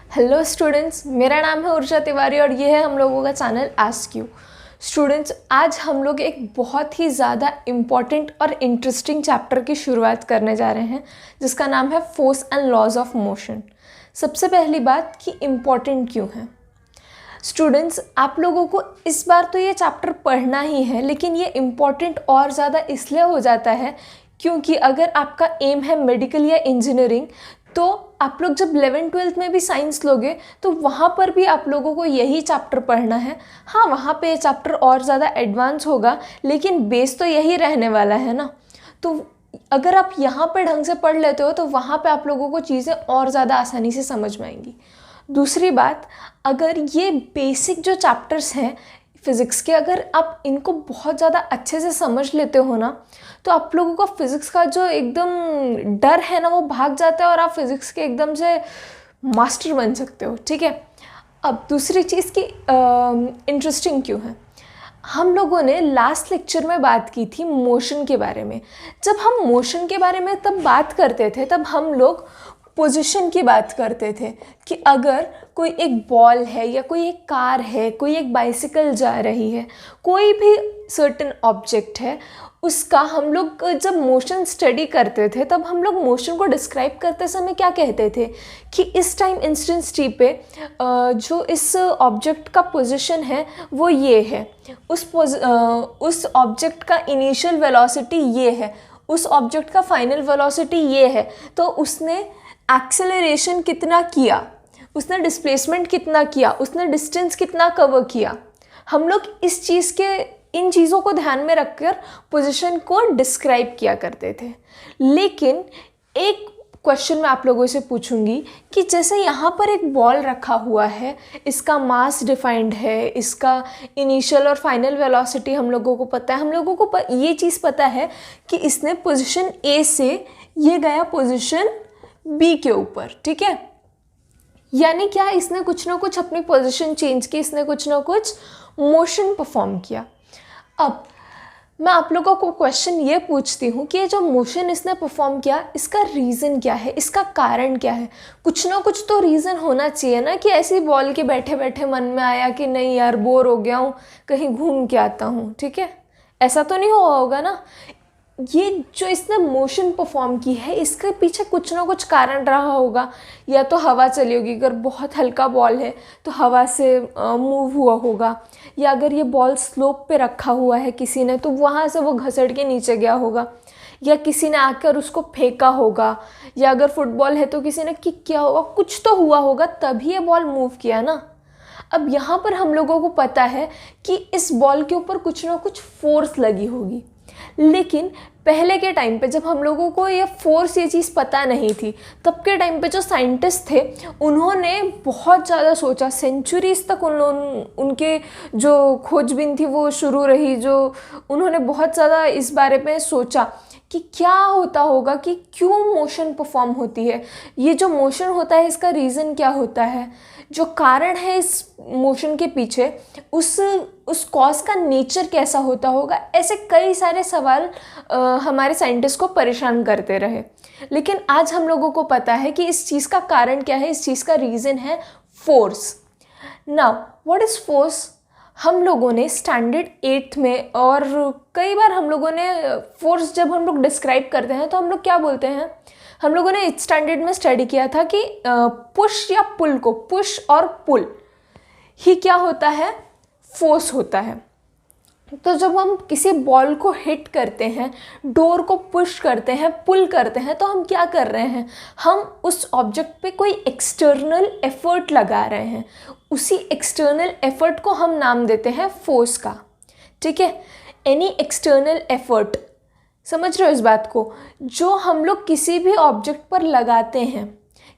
Hello students, मेरा नाम है ऊर्जा तिवारी और ये है हम लोगों का चैनल आस्क यू। स्टूडेंट्स, आज हम लोग एक बहुत ही ज़्यादा इम्पॉर्टेंट और इंटरेस्टिंग चैप्टर की शुरुआत करने जा रहे हैं जिसका नाम है force and laws of motion. सबसे पहली बात कि इम्पॉर्टेंट क्यों है। स्टूडेंट्स, आप लोगों को इस बार तो ये चैप्टर पढ़ना ही है, लेकिन ये इम्पॉर्टेंट और ज़्यादा इसलिए हो जाता है क्योंकि अगर आपका एम है मेडिकल या इंजीनियरिंग, तो आप लोग जब 11th-12th में भी साइंस लोगे तो वहाँ पर भी आप लोगों को यही चैप्टर पढ़ना है। हाँ, वहाँ पे ये चैप्टर और ज़्यादा एडवांस होगा, लेकिन बेस तो यही रहने वाला है ना। तो अगर आप यहाँ पे ढंग से पढ़ लेते हो तो वहाँ पे आप लोगों को चीज़ें और ज़्यादा आसानी से समझ में आएंगी। दूसरी बात, अगर ये बेसिक जो चैप्टर्स हैं फिज़िक्स के, अगर आप इनको बहुत ज़्यादा अच्छे से समझ लेते हो ना, तो आप लोगों का फिज़िक्स का जो एकदम डर है ना वो भाग जाता है और आप फिज़िक्स के एकदम से मास्टर बन सकते हो। ठीक है। अब दूसरी चीज़ की इंटरेस्टिंग क्यों है। हम लोगों ने लास्ट लेक्चर में बात की थी मोशन के बारे में। जब हम मोशन के बारे में तब बात करते थे, तब हम लोग पोजीशन की बात करते थे कि अगर कोई एक बॉल है या कोई एक कार है, कोई एक बाइसिकल जा रही है, कोई भी सर्टेन ऑब्जेक्ट है, उसका हम लोग जब मोशन स्टडी करते थे तब हम लोग मोशन को डिस्क्राइब करते समय क्या कहते थे कि इस टाइम इंस्टेंस टी पे जो इस ऑब्जेक्ट का पोजीशन है वो ये है, उस ऑब्जेक्ट का इनिशियल वेलोसिटी ये है, उस ऑब्जेक्ट का फाइनल वेलोसिटी ये है, तो उसने एक्सेलरेशन कितना किया, उसने डिस्प्लेसमेंट कितना किया, उसने डिस्टेंस कितना कवर किया। हम लोग इन चीज़ों को ध्यान में रखकर पोजीशन को डिस्क्राइब किया करते थे। लेकिन एक क्वेश्चन मैं आप लोगों से पूछूंगी कि जैसे यहाँ पर एक बॉल रखा हुआ है, इसका मास डिफाइंड है, इसका इनिशियल और फाइनल वेलोसिटी हम लोगों को पता है, हम लोगों को ये चीज़ पता है कि इसने पोजीशन ए से ये गया पोजीशन बी के ऊपर। ठीक है, यानी क्या, इसने कुछ ना कुछ अपनी पोजीशन चेंज की, इसने कुछ ना कुछ मोशन परफॉर्म किया। अब मैं आप लोगों को क्वेश्चन ये पूछती हूँ कि ये जो मोशन इसने परफॉर्म किया, इसका रीज़न क्या है, इसका कारण क्या है। कुछ ना कुछ तो रीज़न होना चाहिए ना, कि ऐसी बॉल के बैठे बैठे मन में आया कि नहीं यार बोर हो गया हूँ, कहीं घूम के आता हूँ। ठीक है, ऐसा तो नहीं हुआ होगा ना। ये जो इसने मोशन परफॉर्म की है, इसके पीछे कुछ ना कुछ कारण रहा होगा। या तो हवा चली होगी, अगर बहुत हल्का बॉल है तो हवा से मूव हुआ होगा, या अगर ये बॉल स्लोप पे रखा हुआ है किसी ने तो वहाँ से वो घसड़ के नीचे गया होगा, या किसी ने आकर उसको फेंका होगा, या अगर फुटबॉल है तो किसी ने किक किया होगा, कुछ तो हुआ होगा तभी ये बॉल मूव किया ना। अब यहाँ पर हम लोगों को पता है कि इस बॉल के ऊपर कुछ ना कुछ फोर्स लगी होगी, लेकिन पहले के टाइम पे जब हम लोगों को ये फोर्स, ये चीज़ पता नहीं थी, तब के टाइम पे जो साइंटिस्ट थे उन्होंने बहुत ज़्यादा सोचा, सेंचुरीज तक उनके जो खोजबीन थी वो शुरू रही, जो उन्होंने बहुत ज़्यादा इस बारे में सोचा कि क्या होता होगा, कि क्यों मोशन परफॉर्म होती है, ये जो मोशन होता है इसका रीज़न क्या होता है, जो कारण है इस मोशन के पीछे, उस कॉज का नेचर कैसा होता होगा। ऐसे कई सारे सवाल हमारे साइंटिस्ट को परेशान करते रहे। लेकिन आज हम लोगों को पता है कि इस चीज़ का कारण क्या है, इस चीज़ का रीज़न है force. Now what is force, हम लोगों ने स्टैंडर्ड 8th में और कई बार हम लोगों ने फोर्स जब हम लोग डिस्क्राइब करते हैं तो हम लोग क्या बोलते हैं, हम लोगों ने 8th स्टैंडर्ड में स्टडी किया था कि पुश या पुल को, पुश और पुल ही क्या होता है, फोर्स होता है। तो जब हम किसी बॉल को हिट करते हैं, डोर को पुश करते हैं, पुल करते हैं, तो हम क्या कर रहे हैं, हम उस ऑब्जेक्ट पे कोई एक्सटर्नल एफर्ट लगा रहे हैं। उसी एक्सटर्नल एफर्ट को हम नाम देते हैं फोर्स का। ठीक है, एनी एक्सटर्नल एफर्ट, समझ रहे हो इस बात को, जो हम लोग किसी भी ऑब्जेक्ट पर लगाते हैं,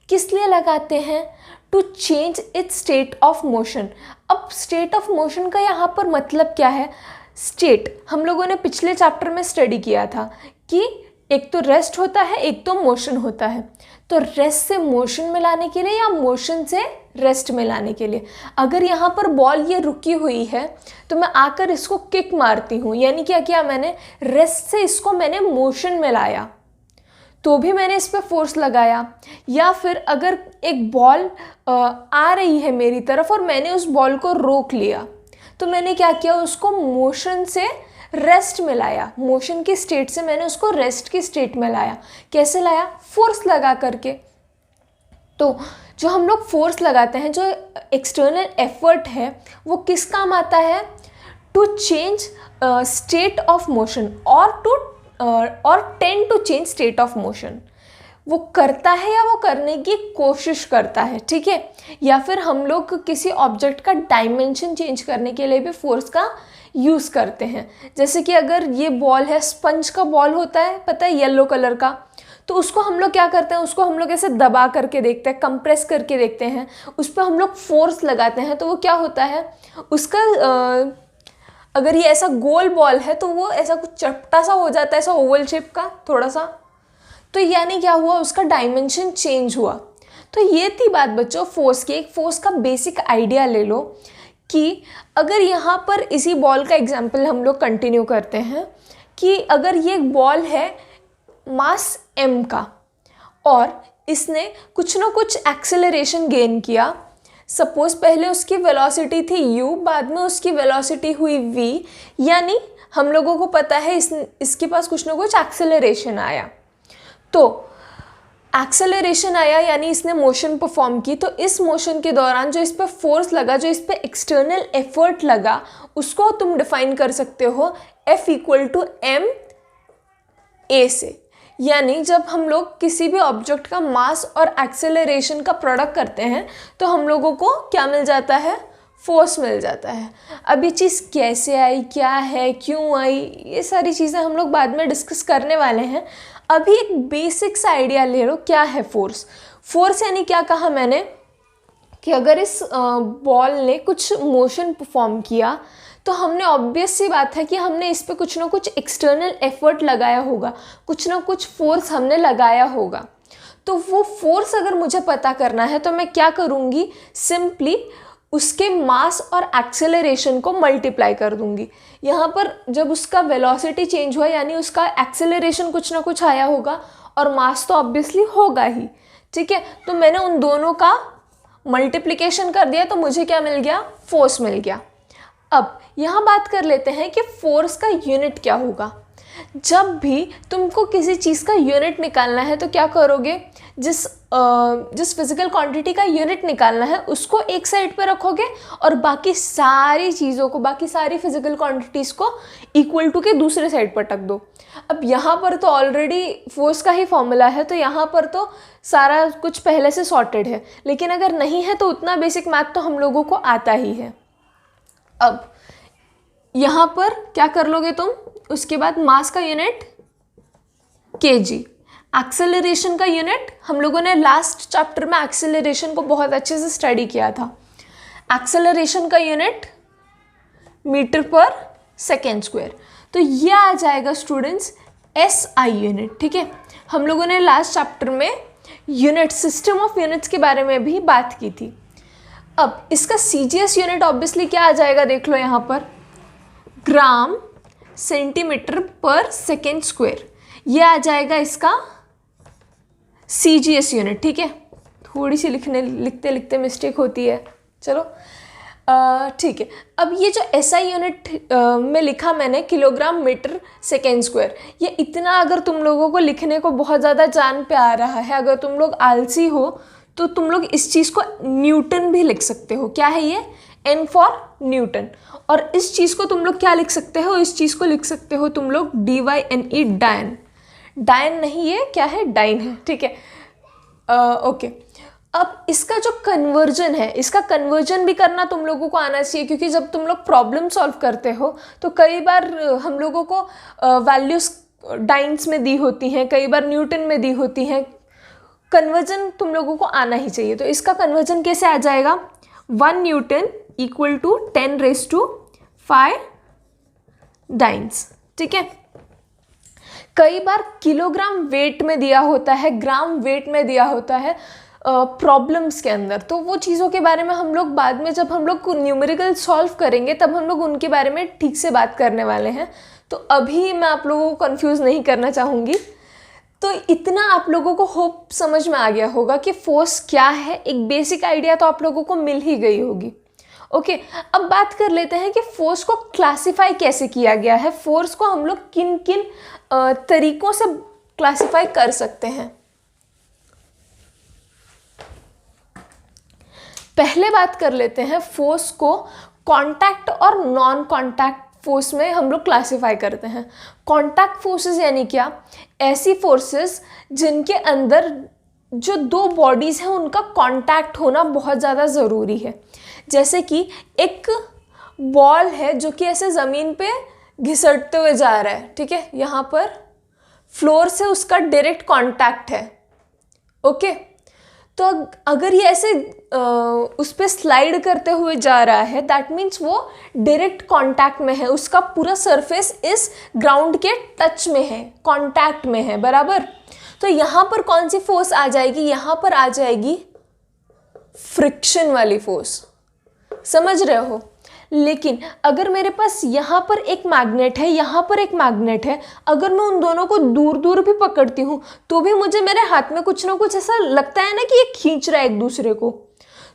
किस लिए लगाते हैं, to change its state of motion. अब स्टेट ऑफ मोशन का यहाँ पर मतलब क्या है, स्टेट हम लोगों ने पिछले चैप्टर में स्टडी किया था कि एक तो रेस्ट होता है, एक तो मोशन होता है। तो रेस्ट से मोशन में लाने के लिए या मोशन से रेस्ट में लाने के लिए। अगर यहाँ पर बॉल ये रुकी हुई है तो मैं आकर इसको किक मारती हूँ, यानी क्या किया मैंने, रेस्ट से इसको मैंने मोशन में लाया, तो भी मैंने इस पर फोर्स लगाया। या फिर अगर एक बॉल आ रही है मेरी तरफ और मैंने उस बॉल को रोक लिया, तो मैंने क्या किया, उसको मोशन से रेस्ट में लाया, मोशन की स्टेट से मैंने उसको रेस्ट की स्टेट में लाया। कैसे लाया, फोर्स लगा करके। तो जो हम लोग फोर्स लगाते हैं, जो एक्सटर्नल एफर्ट है, वो किस काम आता है, to change state of motion or tend to change state of motion. वो करता है या वो करने की कोशिश करता है, ठीक है। या फिर हम लोग किसी ऑब्जेक्ट का डायमेंशन चेंज करने के लिए भी फोर्स का यूज़ करते हैं। जैसे कि अगर ये बॉल है, स्पंज का बॉल होता है, पता है, येलो कलर का, तो उसको हम लोग क्या करते हैं, उसको हम लोग ऐसे दबा करके देखते हैं, कंप्रेस करके देखते हैं, उस पर हम लोग फोर्स लगाते हैं, तो वो क्या होता है, उसका अगर ये ऐसा गोल बॉल है तो वो ऐसा कुछ चपटा सा हो जाता है, ऐसा ओवल शेप का थोड़ा सा, तो यानी क्या हुआ, उसका डायमेंशन चेंज हुआ। तो ये थी बात बच्चों फोर्स की। एक फोर्स का बेसिक आइडिया ले लो कि अगर यहाँ पर इसी बॉल का एग्जाम्पल हम लोग कंटिन्यू करते हैं कि अगर ये एक बॉल है मास m का और इसने कुछ ना कुछ एक्सेलरेशन गेन किया। सपोज पहले उसकी वेलोसिटी थी u, बाद में उसकी वेलोसिटी हुई v, यानी हम लोगों को पता है इसके पास कुछ ना कुछ एक्सेलरेशन आया। तो एक्सेलरेशन आया यानी इसने मोशन परफॉर्म की, तो इस मोशन के दौरान जो इस पर फोर्स लगा, जो इस पर एक्सटर्नल एफर्ट लगा, उसको तुम डिफाइन कर सकते हो F = ma से। यानी जब हम लोग किसी भी ऑब्जेक्ट का मास और एक्सेलरेशन का प्रोडक्ट करते हैं तो हम लोगों को क्या मिल जाता है, फोर्स मिल जाता है। अब ये चीज़ कैसे आई, क्या है, क्यों आई, ये सारी चीज़ें हम लोग बाद में डिस्कस करने वाले हैं। अभी एक बेसिक सा आइडिया ले लो क्या है फोर्स। फोर्स यानी क्या कहा मैंने कि अगर इस बॉल ने कुछ मोशन परफॉर्म किया तो हमने ऑब्वियस सी बात है कि हमने इस पे कुछ ना कुछ एक्सटर्नल एफर्ट लगाया होगा, कुछ ना कुछ फोर्स हमने लगाया होगा। तो वो फोर्स अगर मुझे पता करना है तो मैं क्या करूँगी, सिंपली उसके मास और एक्सेलरेशन को मल्टीप्लाई कर दूंगी। यहाँ पर जब उसका वेलोसिटी चेंज हुआ यानी उसका एक्सेलरेशन कुछ ना कुछ आया होगा और मास तो ऑब्वियसली होगा ही, ठीक है। तो मैंने उन दोनों का मल्टीप्लिकेशन कर दिया तो मुझे क्या मिल गया, फोर्स मिल गया। अब यहाँ बात कर लेते हैं कि फोर्स का यूनिट क्या होगा। जब भी तुमको किसी चीज़ का यूनिट निकालना है तो क्या करोगे, जिस फिजिकल क्वांटिटी का यूनिट निकालना है उसको एक साइड पे रखोगे और बाकी सारी चीज़ों को, बाकी सारी फिजिकल क्वांटिटीज़ को इक्वल टू के दूसरे साइड पर रख दो। अब यहाँ पर तो ऑलरेडी फोर्स का ही फॉर्मूला है तो यहाँ पर तो सारा कुछ पहले से सॉर्टेड है, लेकिन अगर नहीं है तो उतना बेसिक मैथ तो हम लोगों को आता ही है। अब यहाँ पर क्या कर लोगे तुम, उसके बाद मास का यूनिट kg, एक्सेलरेशन का यूनिट, हम लोगों ने लास्ट चैप्टर में एक्सेलरेशन को बहुत अच्छे से स्टडी किया था। एक्सेलरेशन का यूनिट मीटर/सेकेंड², तो ये आ जाएगा स्टूडेंट्स SI यूनिट, ठीक है। हम लोगों ने लास्ट चैप्टर में यूनिट, सिस्टम ऑफ यूनिट्स के बारे में भी बात की थी। अब इसका CGS यूनिट ऑब्वियसली क्या आ जाएगा, देख लो यहाँ पर, ग्राम सेंटीमीटर/सेकेंड², ये आ जाएगा इसका CGS यूनिट, ठीक है। थोड़ी सी लिखते लिखते मिस्टेक होती है, चलो ठीक है। अब ये जो SI यूनिट में लिखा मैंने किलोग्राम/मीटर/सेकेंड², ये इतना अगर तुम लोगों को लिखने को बहुत ज़्यादा जान पे आ रहा है, अगर तुम लोग आलसी हो तो तुम लोग इस चीज़ को न्यूटन भी लिख सकते हो। क्या है ये, N फॉर न्यूटन। और इस चीज़ को तुम लोग क्या लिख सकते हो, इस चीज़ को लिख सकते हो तुम लोग DYNE, डायन। डायन नहीं, ये क्या है, डाइन है, ठीक है। ओके, अब इसका जो कन्वर्जन है, इसका कन्वर्जन भी करना तुम लोगों को आना चाहिए, क्योंकि जब तुम लोग प्रॉब्लम सॉल्व करते हो तो कई बार हम लोगों को वैल्यूज़ डाइन्स में दी होती हैं, कई बार न्यूटन में दी होती हैं। कन्वर्जन तुम लोगों को आना ही चाहिए। तो इसका कन्वर्जन कैसे आ जाएगा, 1 न्यूटन = 10⁵ डाइन्स, ठीक है। कई बार किलोग्राम वेट में दिया होता है, ग्राम वेट में दिया होता है। प्रॉब्लम्स के अंदर। तो वो चीज़ों के बारे में हम लोग बाद में, जब हम लोग न्यूमेरिकल सॉल्व करेंगे तब हम लोग उनके बारे में ठीक से बात करने वाले हैं। तो अभी मैं आप लोगों को कंफ्यूज नहीं करना चाहूँगी। तो इतना आप लोगों को होप समझ में आ गया होगा कि फोर्स क्या है, एक बेसिक आइडिया तो आप लोगों को मिल ही गई होगी। ओके, अब बात कर लेते हैं कि फोर्स को क्लासिफाई कैसे किया गया है, फोर्स को हम लोग किन किन तरीकों से क्लासिफाई कर सकते हैं। पहले बात कर लेते हैं फोर्स को कांटेक्ट और नॉन कांटेक्ट फोर्स में हम लोग क्लासिफाई करते हैं। कांटेक्ट फोर्सेस यानी क्या? ऐसी फोर्सेस जिनके अंदर जो दो बॉडीज़ हैं उनका कांटेक्ट होना बहुत ज़्यादा ज़रूरी है। जैसे कि एक बॉल है जो कि ऐसे ज़मीन पे घिसटते हुए जा रहा है, ठीक है, यहाँ पर फ्लोर से उसका डायरेक्ट कांटेक्ट है। ओके, तो अगर ये ऐसे उस पर स्लाइड करते हुए जा रहा है, दैट मीन्स वो डायरेक्ट कांटेक्ट में है, उसका पूरा सरफेस इस ग्राउंड के टच में है, कांटेक्ट में है, बराबर। तो यहाँ पर कौन सी फोर्स आ जाएगी? यहाँ पर आ जाएगी फ्रिक्शन वाली फोर्स, समझ रहे हो। लेकिन अगर मेरे पास यहाँ पर एक मैग्नेट है, यहाँ पर एक मैग्नेट है, अगर मैं उन दोनों को दूर दूर भी पकड़ती हूँ तो भी मुझे मेरे हाथ में कुछ ना कुछ ऐसा लगता है ना कि ये खींच रहा है एक दूसरे को।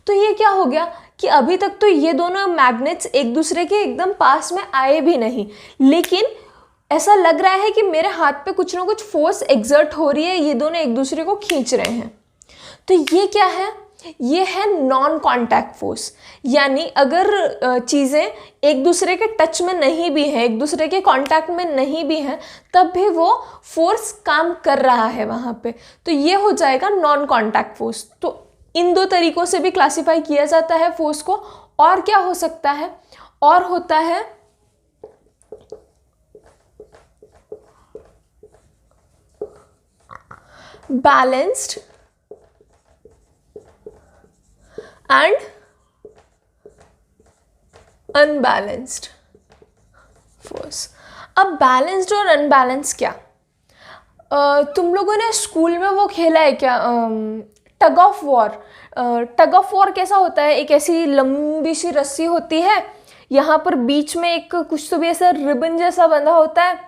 तो ये क्या हो गया कि अभी तक तो ये दोनों मैग्नेट्स एक दूसरे के एकदम पास में आए भी नहीं, लेकिन ऐसा लग रहा है कि मेरे हाथ पे कुछ ना कुछ फोर्स एग्जर्ट हो रही है, ये दोनों एक दूसरे को खींच रहे हैं। तो ये क्या है? ये है नॉन कांटेक्ट फोर्स। यानी अगर चीज़ें एक दूसरे के टच में नहीं भी हैं, एक दूसरे के कांटेक्ट में नहीं भी हैं, तब भी वो फोर्स काम कर रहा है वहाँ पे, तो ये हो जाएगा नॉन कांटेक्ट फोर्स। तो इन दो तरीक़ों से भी क्लासिफाई किया जाता है फोर्स को। और क्या हो सकता है? और होता है बैलेंस्ड एंड अनबैलेंस्ड फोर्स। अब बैलेंस्ड और अनबैलेंस्ड क्या? तुम लोगों ने स्कूल में वो खेला है क्या, tug of war? Tug of war कैसा होता है? एक ऐसी लंबी सी रस्सी होती है, यहाँ पर बीच में एक कुछ तो भी ऐसा रिबन जैसा बंधा होता है,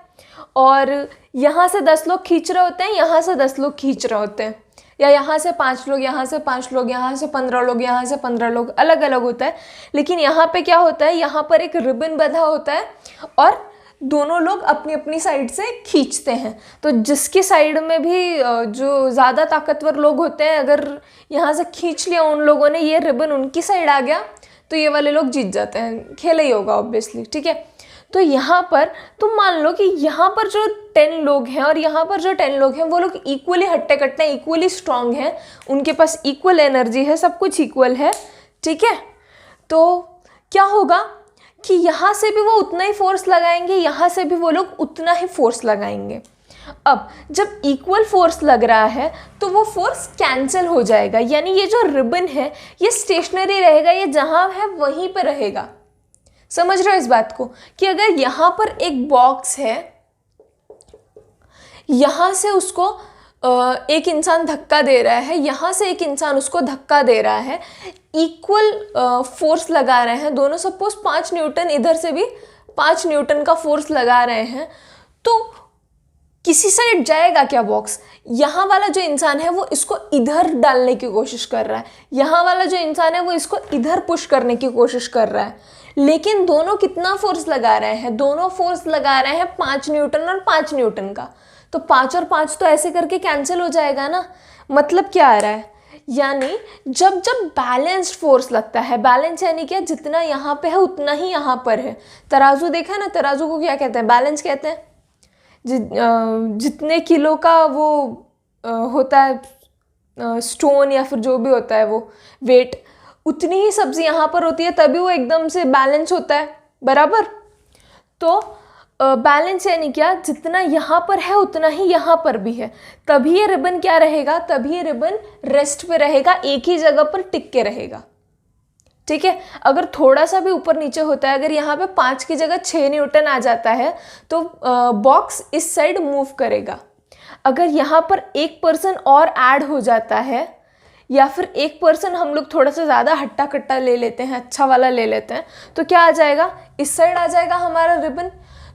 और यहाँ से 10 लोग खींच रहे होते हैं, यहाँ से 10 लोग खींच रहे होते हैं, या यहाँ से 5 लोग, यहाँ से 5 लोग, यहाँ से 15 लोग, यहाँ से 15 लोग, अलग अलग होता है। लेकिन यहाँ पे क्या होता है? यहाँ पर एक रिबन बंधा होता है और दोनों लोग अपनी अपनी साइड से खींचते हैं। तो जिसकी साइड में भी जो ज़्यादा ताकतवर लोग होते हैं, अगर यहाँ से खींच लिया उन लोगों ने, ये रिबन उनकी साइड आ गया, तो ये वाले लोग जीत जाते हैं। खेला ही होगा ऑब्वियसली, ठीक है। तो यहाँ पर तुम मान लो कि यहाँ पर जो 10 लोग हैं और यहाँ पर जो 10 लोग हैं, वो लोग इक्वली हट्टे कट्टे हैं, इक्वली स्ट्रांग हैं, उनके पास इक्वल एनर्जी है, सब कुछ इक्वल है, ठीक है। तो क्या होगा कि यहाँ से भी वो उतना ही फोर्स लगाएंगे, यहाँ से भी वो लोग उतना ही फोर्स लगाएंगे। अब जब इक्वल फोर्स लग रहा है तो वो फोर्स कैंसिल हो जाएगा, यानी ये जो रिबन है ये स्टेशनरी रहेगा, ये जहाँ है वहीं पर रहेगा। समझ रहे हो इस बात को कि अगर यहाँ पर एक बॉक्स है, यहाँ से उसको एक इंसान धक्का दे रहा है, यहाँ से एक इंसान उसको धक्का दे रहा है, इक्वल फोर्स लगा रहे हैं दोनों, सपोज 5 न्यूटन, इधर से भी 5 न्यूटन का फोर्स लगा रहे हैं, तो किसी साइड जाएगा क्या बॉक्स? यहाँ वाला जो इंसान है वो इसको इधर डालने की कोशिश कर रहा है, यहाँ वाला जो इंसान है वो इसको इधर पुश करने की कोशिश कर रहा है, लेकिन दोनों कितना फोर्स लगा रहे हैं? दोनों फोर्स लगा रहे हैं 5 न्यूटन और 5 न्यूटन का। तो 5 और 5 तो ऐसे करके कैंसिल हो जाएगा ना। मतलब क्या आ रहा है? यानी जब जब बैलेंस्ड फोर्स लगता है, बैलेंस यानी क्या? जितना यहाँ पे है उतना ही यहाँ पर है। तराजू देखा है ना, तराजू को क्या कहते हैं? बैलेंस कहते हैं। जितने किलो का वो होता है स्टोन या फिर जो भी होता है वो वेट, उतनी ही सब्जी यहाँ पर होती है, तभी वो एकदम से बैलेंस होता है, बराबर। तो बैलेंस यानी क्या? जितना यहाँ पर है उतना ही यहाँ पर भी है, तभी ये रिबन क्या रहेगा? तभी ये रिबन रेस्ट पे रहेगा, एक ही जगह पर टिक के रहेगा, ठीक है। अगर थोड़ा सा भी ऊपर नीचे होता है, अगर यहाँ पे 5 की जगह 6 न्यूटन आ जाता है तो बॉक्स इस साइड मूव करेगा। अगर यहाँ पर एक पर्सन और ऐड हो जाता है, या फिर एक पर्सन हम लोग थोड़ा सा ज़्यादा हट्टा कट्टा ले लेते हैं, अच्छा वाला ले लेते हैं, तो क्या आ जाएगा, इस साइड आ जाएगा हमारा रिबन।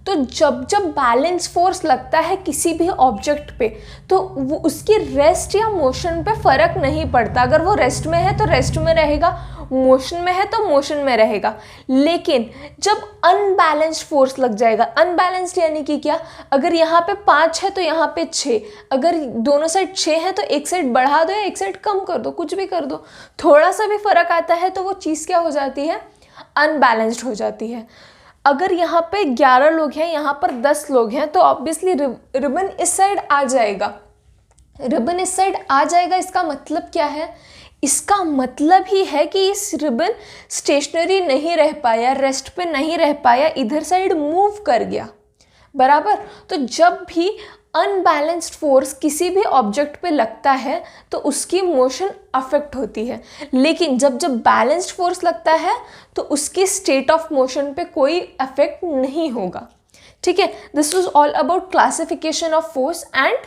तो जब जब बैलेंस फोर्स लगता है किसी भी ऑब्जेक्ट पे, तो वो उसकी रेस्ट या मोशन पे फ़र्क नहीं पड़ता। अगर वो रेस्ट में है तो रेस्ट में रहेगा, मोशन में है तो मोशन में रहेगा। लेकिन जब अनबैलेंस्ड फोर्स लग जाएगा, अनबैलेंस्ड यानी कि क्या, अगर यहाँ पे 5 है तो यहाँ पे 6, अगर दोनों साइड 6 है तो एक साइड बढ़ा दो या एक साइड कम कर दो, कुछ भी कर दो, थोड़ा सा भी फ़र्क आता है तो वो चीज़ क्या हो जाती है, अनबैलेंस्ड हो जाती है। अगर यहाँ पे 11 लोग हैं, यहाँ पर 10 लोग हैं, तो ऑब्वियसली रिबन इस साइड आ जाएगा, रिबन इस साइड आ जाएगा। इसका मतलब क्या है, इसका मतलब ही है कि इस रिबन स्टेशनरी नहीं रह पाया, रेस्ट पे नहीं रह पाया, इधर साइड मूव कर गया, बराबर। तो जब भी अनबैलेंस्ड फोर्स किसी भी ऑब्जेक्ट पे लगता है तो उसकी मोशन अफेक्ट होती है, लेकिन जब जब बैलेंस्ड फोर्स लगता है तो उसकी स्टेट ऑफ मोशन पे कोई अफेक्ट नहीं होगा। ठीक है, this was all about classification of force and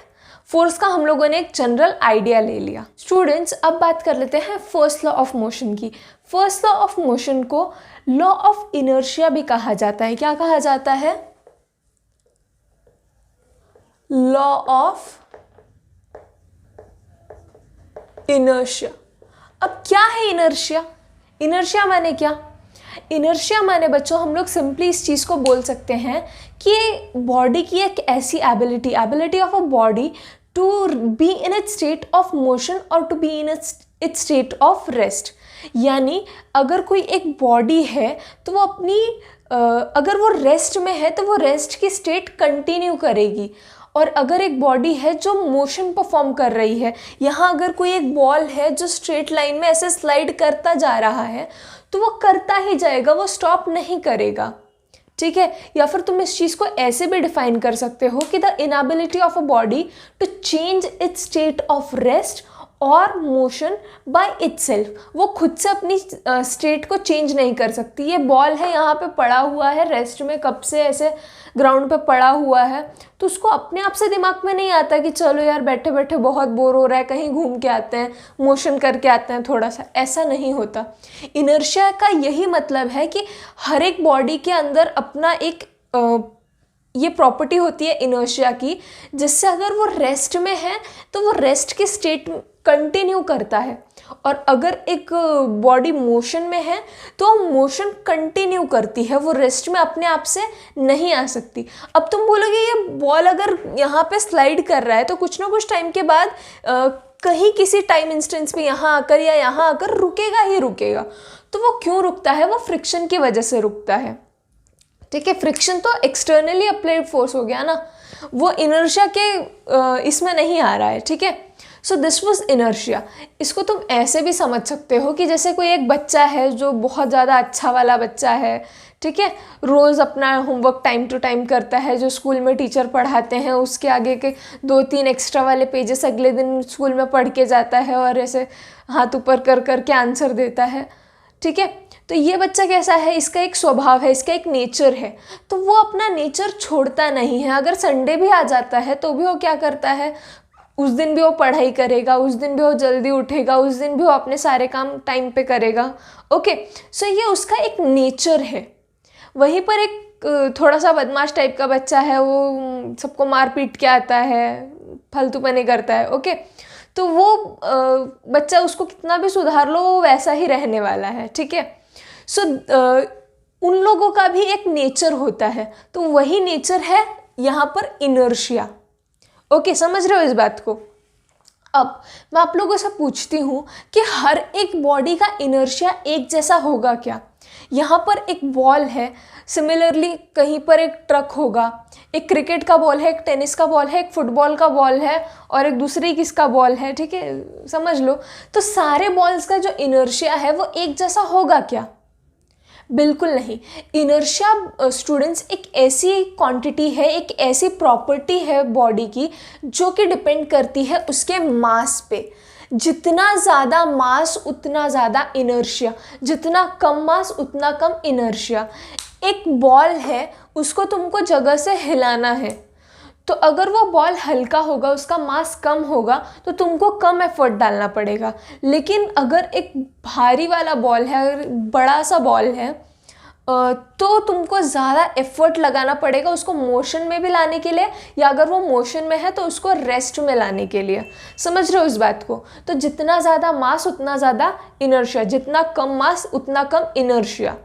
force का हम लोगों ने एक जनरल आइडिया ले लिया। स्टूडेंट्स, अब बात कर लेते हैं फर्स्ट लॉ ऑफ मोशन की। फर्स्ट लॉ ऑफ मोशन को लॉ ऑफ इनर्शिया भी कहा जाता है। क्या कहा जाता है, लॉ ऑफ इनर्शिया। अब क्या है इनर्शिया, इनर्शिया माने क्या, इनर्शिया माने बच्चों हम लोग सिंपली इस चीज़ को बोल सकते हैं कि बॉडी की एक ऐसी ability of a body to be in its state of motion or to be in its state of rest. यानी अगर कोई एक बॉडी है तो वो अपनी अगर वो रेस्ट में है तो वो रेस्ट की स्टेट कंटिन्यू करेगी, और अगर एक बॉडी है जो मोशन परफॉर्म कर रही है, यहाँ अगर कोई एक बॉल है जो स्ट्रेट लाइन में ऐसे स्लाइड करता जा रहा है तो वो करता ही जाएगा, वो स्टॉप नहीं करेगा। ठीक है, या फिर तुम इस चीज़ को ऐसे भी डिफाइन कर सकते हो कि the inability of a body to change its state of rest और मोशन बाय इटसेल्फ। वो खुद से अपनी स्टेट को चेंज नहीं कर सकती। ये बॉल है, यहाँ पे पड़ा हुआ है रेस्ट में, कब से ऐसे ग्राउंड पे पड़ा हुआ है, तो उसको अपने आप से दिमाग में नहीं आता कि चलो यार बैठे बैठे बहुत बोर हो रहा है, कहीं घूम के आते हैं, मोशन करके आते हैं थोड़ा सा। ऐसा नहीं होता। इनर्शिया का यही मतलब है कि हर एक बॉडी के अंदर अपना एक ये प्रॉपर्टी होती है इनर्शिया की, जिससे अगर वो रेस्ट में है तो वो रेस्ट की स्टेट कंटिन्यू करता है, और अगर एक बॉडी मोशन में है तो मोशन कंटिन्यू करती है, वो रेस्ट में अपने आप से नहीं आ सकती। अब तुम बोलोगे ये बॉल अगर यहाँ पे स्लाइड कर रहा है तो कुछ ना कुछ टाइम के बाद कहीं किसी टाइम इंस्टेंस पे यहाँ आकर या यहाँ आकर रुकेगा ही रुकेगा। तो वो क्यों रुकता है, वो फ्रिक्शन की वजह से रुकता है। ठीक है, फ्रिक्शन तो एक्सटर्नली अप्लाइड फोर्स हो गया ना, वो इनर्शिया के इसमें नहीं आ रहा है। ठीक है, सो दिस वाज इनर्शिया। इसको तुम ऐसे भी समझ सकते हो कि जैसे कोई एक बच्चा है जो बहुत ज़्यादा अच्छा वाला बच्चा है, ठीक है, रोज़ अपना होमवर्क टाइम टू टाइम करता है, जो स्कूल में टीचर पढ़ाते हैं उसके आगे के 2-3 एक्स्ट्रा वाले पेजेस अगले दिन स्कूल में पढ़ के जाता है और ऐसे हाथ ऊपर कर कर के आंसर देता है। ठीक है, तो ये बच्चा कैसा है, इसका एक स्वभाव है, इसका एक नेचर है, तो वो अपना नेचर छोड़ता नहीं है। अगर संडे भी आ जाता है तो भी वो क्या करता है, उस दिन भी वो पढ़ाई करेगा, उस दिन भी वो जल्दी उठेगा, उस दिन भी वो अपने सारे काम टाइम पे करेगा। ओके, सो ये उसका एक नेचर है। वहीं पर एक थोड़ा सा बदमाश टाइप का बच्चा है, वो सबको मार पीट के आता है, फालतूपने करता है। ओके, तो वो बच्चा, उसको कितना भी सुधार लो वो वैसा ही रहने वाला है। ठीक है, सो उन लोगों का भी एक नेचर होता है, तो वही नेचर है यहाँ पर इनर्शिया। ओके, समझ रहे हो इस बात को। अब मैं आप लोगों से पूछती हूँ कि हर एक बॉडी का इनर्शिया एक जैसा होगा क्या। यहाँ पर एक बॉल है, सिमिलरली कहीं पर एक ट्रक होगा, एक क्रिकेट का बॉल है, एक टेनिस का बॉल है, एक फुटबॉल का बॉल है और एक दूसरी किसका बॉल है। ठीक है, समझ लो। तो सारे बॉल्स का जो इनर्शिया है वो एक जैसा होगा क्या, बिल्कुल नहीं। इनर्शिया स्टूडेंट्स एक ऐसी क्वांटिटी है, एक ऐसी प्रॉपर्टी है बॉडी की जो कि डिपेंड करती है उसके मास पे। जितना ज़्यादा मास उतना ज़्यादा इनर्शिया, जितना कम मास उतना कम इनर्शिया। एक बॉल है, उसको तुमको जगह से हिलाना है, तो अगर वो बॉल हल्का होगा, उसका मास कम होगा, तो तुमको कम एफर्ट डालना पड़ेगा। लेकिन अगर एक भारी वाला बॉल है, अगर बड़ा सा बॉल है, तो तुमको ज़्यादा एफर्ट लगाना पड़ेगा उसको मोशन में भी लाने के लिए, या अगर वो मोशन में है तो उसको रेस्ट में लाने के लिए। समझ रहे हो इस बात को? तो जितना ज़्यादा मास उतना ज़्यादा इनर्शिया, जितना कम मास उतना कम इनर्शिया।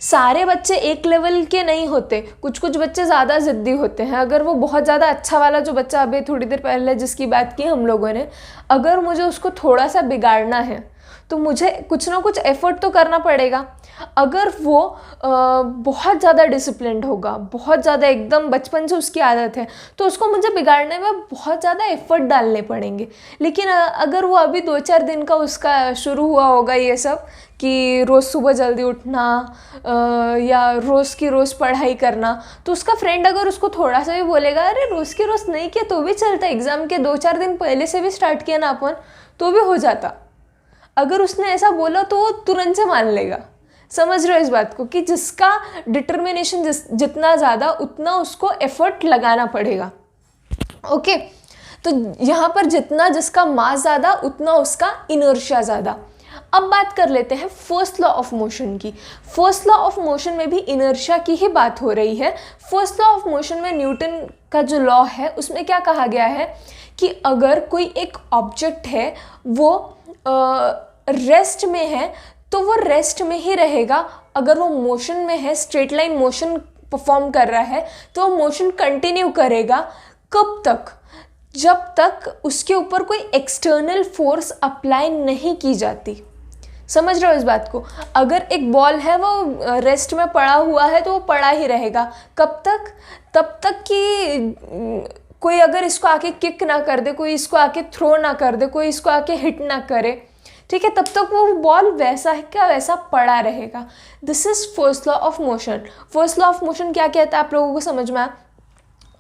सारे बच्चे एक लेवल के नहीं होते, कुछ कुछ बच्चे ज़्यादा ज़िद्दी होते हैं। अगर वो बहुत ज़्यादा अच्छा वाला जो बच्चा अभी थोड़ी देर पहले जिसकी बात की हम लोगों ने, अगर मुझे उसको थोड़ा सा बिगाड़ना है तो मुझे कुछ ना कुछ एफर्ट तो करना पड़ेगा। अगर वो बहुत ज़्यादा डिसिप्लिन्ड होगा, बहुत ज़्यादा एकदम बचपन से उसकी आदत है, तो उसको मुझे बिगाड़ने में बहुत ज़्यादा एफर्ट डालने पड़ेंगे। लेकिन अगर वो अभी 2-4 दिन का उसका शुरू हुआ होगा ये सब, कि रोज़ सुबह जल्दी उठना या रोज़ की रोज़ पढ़ाई करना, तो उसका फ्रेंड अगर उसको थोड़ा सा भी बोलेगा, अरे रोज़ की रोज़ नहीं किया तो भी चलता, एग्ज़ाम के 2-4 दिन पहले से भी स्टार्ट किया ना अपन, तो भी हो जाता। अगर उसने ऐसा बोला तो वो तुरंत से मान लेगा। समझ रहे हो इस बात को, कि जिसका डिटर्मिनेशन जितना ज़्यादा उतना उसको एफर्ट लगाना पड़ेगा। ओके, तो यहाँ पर जितना जिसका मास ज़्यादा उतना उसका इनर्शिया ज़्यादा। अब बात कर लेते हैं फर्स्ट लॉ ऑफ मोशन की। फर्स्ट लॉ ऑफ मोशन में भी इनर्शिया की ही बात हो रही है। फर्स्ट लॉ ऑफ मोशन में न्यूटन का जो लॉ है उसमें क्या कहा गया है कि अगर कोई एक ऑब्जेक्ट है वो रेस्ट में है तो वो रेस्ट में ही रहेगा। अगर वो मोशन में है, स्ट्रेट लाइन मोशन परफॉर्म कर रहा है, तो वो मोशन कंटिन्यू करेगा। कब तक? जब तक उसके ऊपर कोई एक्सटर्नल फोर्स अप्लाई नहीं की जाती। समझ रहे हो इस बात को? अगर एक बॉल है वो रेस्ट में पड़ा हुआ है तो वो पड़ा ही रहेगा। कब तक? तब तक कि कोई अगर इसको आके किक ना कर दे, कोई इसको आके थ्रो ना कर दे, कोई इसको आके हिट ना करे, ठीक है, तब तक वो बॉल वैसा है क्या वैसा पड़ा रहेगा। This is first law of motion. First law of motion क्या कहता है आप लोगों को समझ में आया?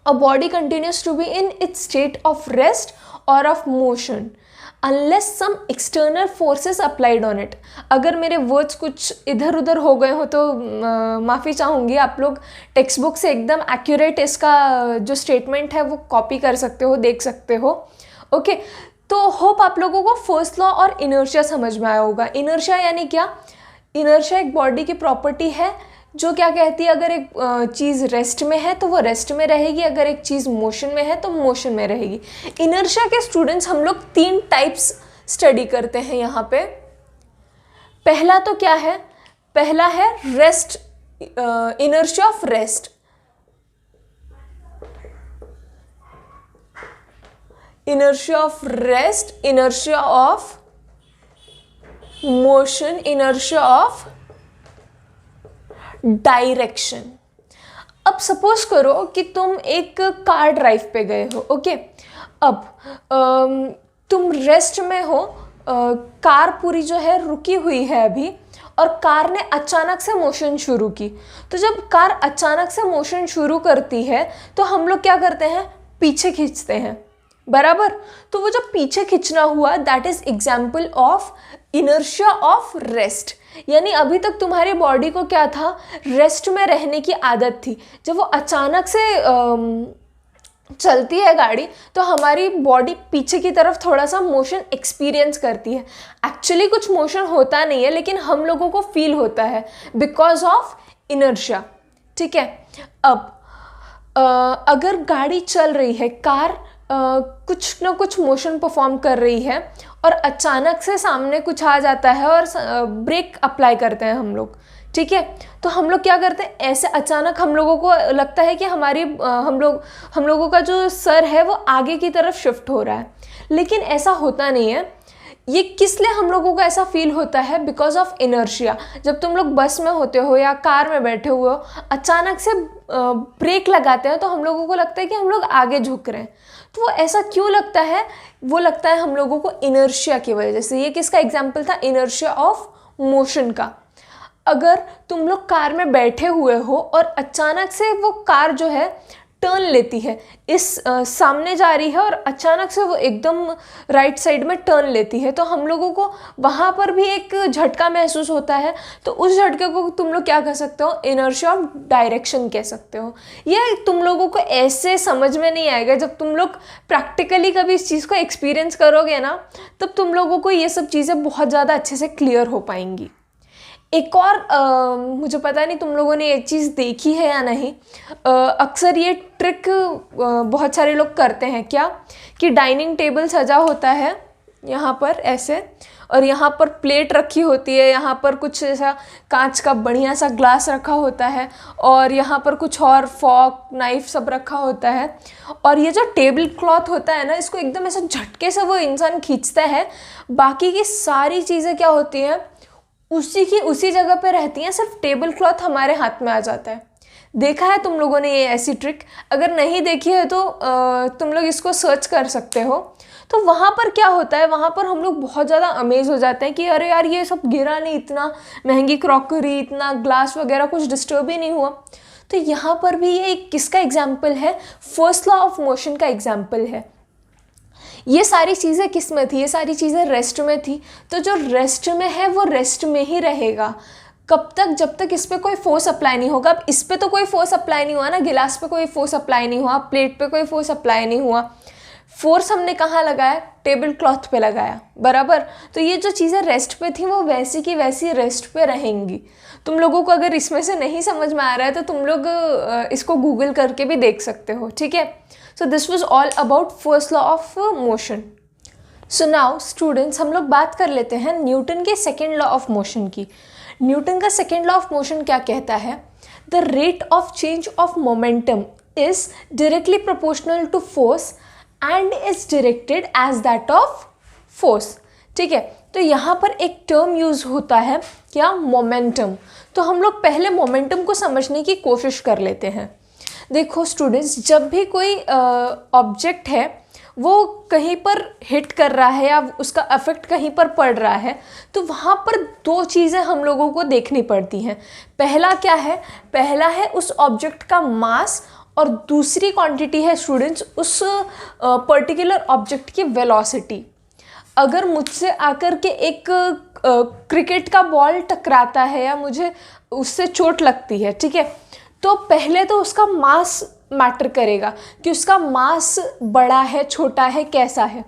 A body continues to be in its state of rest or of motion unless some external forces applied on it. अगर मेरे वर्ड्स कुछ इधर उधर हो गए हो तो माफ़ी चाहूँगी। आप लोग टेक्स्ट बुक से एकदम एक्यूरेट इसका जो स्टेटमेंट है वो कॉपी कर सकते हो, देख सकते हो। ओके, तो होप आप लोगों को फर्स्ट लॉ और इनर्शिया समझ में आया होगा। इनर्शिया यानी क्या? इनर्शिया एक बॉडी की प्रॉपर्टी है जो क्या कहती है, अगर एक चीज़ रेस्ट में है तो वो रेस्ट में रहेगी, अगर एक चीज़ मोशन में है तो मोशन में रहेगी। इनर्शिया के स्टूडेंट्स हम लोग 3 टाइप्स स्टडी करते हैं यहाँ पे। पहला तो क्या है? पहला है rest, inertia of rest. Inertia of rest, inertia of motion, inertia of direction. अब सपोज करो कि तुम एक कार ड्राइव पे गए हो। ओके, अब तुम रेस्ट में हो, कार पूरी जो है रुकी हुई है अभी, और कार ने अचानक से मोशन शुरू की। तो जब कार अचानक से मोशन शुरू करती है तो हम लोग क्या करते हैं? पीछे खींचते हैं, बराबर। तो वो जो पीछे खींचना हुआ, that is example of inertia of rest. यानी अभी तक तुम्हारी बॉडी को क्या था? रेस्ट में रहने की आदत थी। जब वो अचानक से चलती है गाड़ी तो हमारी बॉडी पीछे की तरफ थोड़ा सा मोशन एक्सपीरियंस करती है। एक्चुअली कुछ मोशन होता नहीं है लेकिन हम लोगों को फील होता है बिकॉज ऑफ इनर्शिया। ठीक है, अब अगर गाड़ी चल रही है, कार कुछ ना कुछ मोशन परफॉर्म कर रही है और अचानक से सामने कुछ आ जाता है और ब्रेक अप्लाई करते हैं हम लोग। ठीक है, तो हम लोग क्या करते हैं? ऐसे अचानक हम लोगों को लगता है कि हम लोगों का जो सर है वो आगे की तरफ शिफ्ट हो रहा है, लेकिन ऐसा होता नहीं है। ये किस लिए हम लोगों को ऐसा फील होता है? Because of inertia. जब तुम लोग बस में होते हो या कार में बैठे हुए हो, अचानक से ब्रेक लगाते हैं तो हम लोगों को लगता है कि हम लोग आगे झुक रहे हैं। तो वो ऐसा क्यों लगता है? वो लगता है हम लोगों को इनर्शिया की वजह से। ये किसका एग्जाम्पल था? इनर्शिया ऑफ मोशन का। अगर तुम लोग कार में बैठे हुए हो और अचानक से वो कार जो है टर्न लेती है, इस सामने जा रही है और अचानक से वो एकदम राइट साइड में टर्न लेती है, तो हम लोगों को वहाँ पर भी एक झटका महसूस होता है। तो उस झटके को तुम लोग क्या कह सकते हो, इनर्शिया ऑफ डायरेक्शन कह सकते हो। यह तुम लोगों को ऐसे समझ में नहीं आएगा, जब तुम लोग प्रैक्टिकली कभी इस चीज़ को एक्सपीरियंस करोगे ना, तब तुम लोगों को ये सब चीज़ें बहुत ज़्यादा अच्छे से क्लियर हो पाएंगी। एक और मुझे पता नहीं तुम लोगों ने एक चीज़ देखी है या नहीं, अक्सर ये ट्रिक बहुत सारे लोग करते हैं, क्या कि डाइनिंग टेबल सजा होता है यहाँ पर ऐसे, और यहाँ पर प्लेट रखी होती है, यहाँ पर कुछ ऐसा कांच का बढ़िया सा ग्लास रखा होता है, और यहाँ पर कुछ और फॉर्क नाइफ सब रखा होता है, और ये जो टेबल क्लॉथ होता है ना, इसको एकदम ऐसा झटके से वो इंसान खींचता है, बाकी की सारी चीज़ें क्या होती हैं उसी की उसी जगह पे रहती हैं, सिर्फ टेबल क्लॉथ हमारे हाथ में आ जाता है। देखा है तुम लोगों ने ये ऐसी ट्रिक? अगर नहीं देखी है तो तुम लोग इसको सर्च कर सकते हो। तो वहाँ पर क्या होता है, वहाँ पर हम लोग बहुत ज़्यादा अमेज हो जाते हैं कि अरे यार ये सब गिरा नहीं, इतना महंगी क्रॉकरी, इतना ग्लास वगैरह कुछ डिस्टर्ब ही नहीं हुआ। तो यहाँ पर भी ये किसका एग्जाम्पल है, फर्स्ट लॉ ऑफ मोशन का एग्जाम्पल है। ये सारी चीज़ें किस में थी, ये सारी चीज़ें रेस्ट में थी, तो जो रेस्ट में है वो रेस्ट में ही रहेगा। कब तक, जब तक इस पर कोई फोर्स अप्लाई नहीं होगा। अब इस पर तो कोई फोर्स अप्लाई नहीं हुआ ना, गिलास पे कोई फोर्स अप्लाई नहीं हुआ, प्लेट पे कोई फोर्स अप्लाई नहीं हुआ, फोर्स हमने कहाँ लगाया, टेबल क्लॉथ पे लगाया, बराबर। तो ये जो चीज़ें रेस्ट पे थी वो वैसी की वैसी रेस्ट पे रहेंगी। तुम लोगों को अगर इसमें से नहीं समझ में आ रहा है तो तुम लोग इसको गूगल करके भी देख सकते हो, ठीक है। So this was all about first law of motion. So now students, हम लोग बात कर लेते हैं न्यूटन के सेकेंड लॉ ऑफ मोशन की। न्यूटन का सेकेंड लॉ ऑफ मोशन क्या कहता है, the rate of change of momentum is directly proportional to force and is directed as that of force, ठीक है। तो यहाँ पर एक टर्म यूज होता है क्या, मोमेंटम। तो हम लोग पहले मोमेंटम को समझने की कोशिश कर लेते हैं। देखो स्टूडेंट्स, जब भी कोई ऑब्जेक्ट है वो कहीं पर हिट कर रहा है या उसका इफेक्ट कहीं पर पड़ रहा है, तो वहाँ पर दो चीज़ें हम लोगों को देखनी पड़ती हैं। पहला क्या है, पहला है उस ऑब्जेक्ट का मास, और दूसरी क्वांटिटी है स्टूडेंट्स उस पर्टिकुलर ऑब्जेक्ट की वेलोसिटी। अगर मुझसे आकर के एक क्रिकेट का बॉल टकराता है या मुझे उससे चोट लगती है, ठीक है, तो पहले तो उसका मास मैटर करेगा कि उसका मास बड़ा है, छोटा है, कैसा है।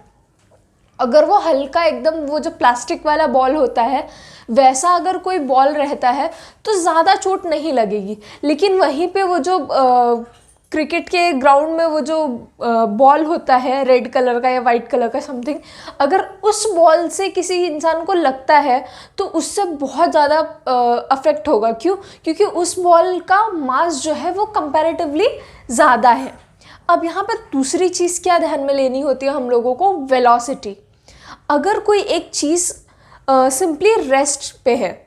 अगर वो हल्का एकदम वो जो प्लास्टिक वाला बॉल होता है वैसा अगर कोई बॉल रहता है तो ज़्यादा चोट नहीं लगेगी। लेकिन वहीं पे वो जो क्रिकेट के ग्राउंड में वो जो बॉल होता है रेड कलर का या वाइट कलर का समथिंग, अगर उस बॉल से किसी इंसान को लगता है तो उससे बहुत ज़्यादा अफेक्ट होगा। क्यों? क्योंकि उस बॉल का मास जो है वो कंपैरेटिवली ज़्यादा है। अब यहाँ पर दूसरी चीज़ क्या ध्यान में लेनी होती है हम लोगों को, वेलोसिटी। अगर कोई एक चीज़ सिंपली रेस्ट पे है,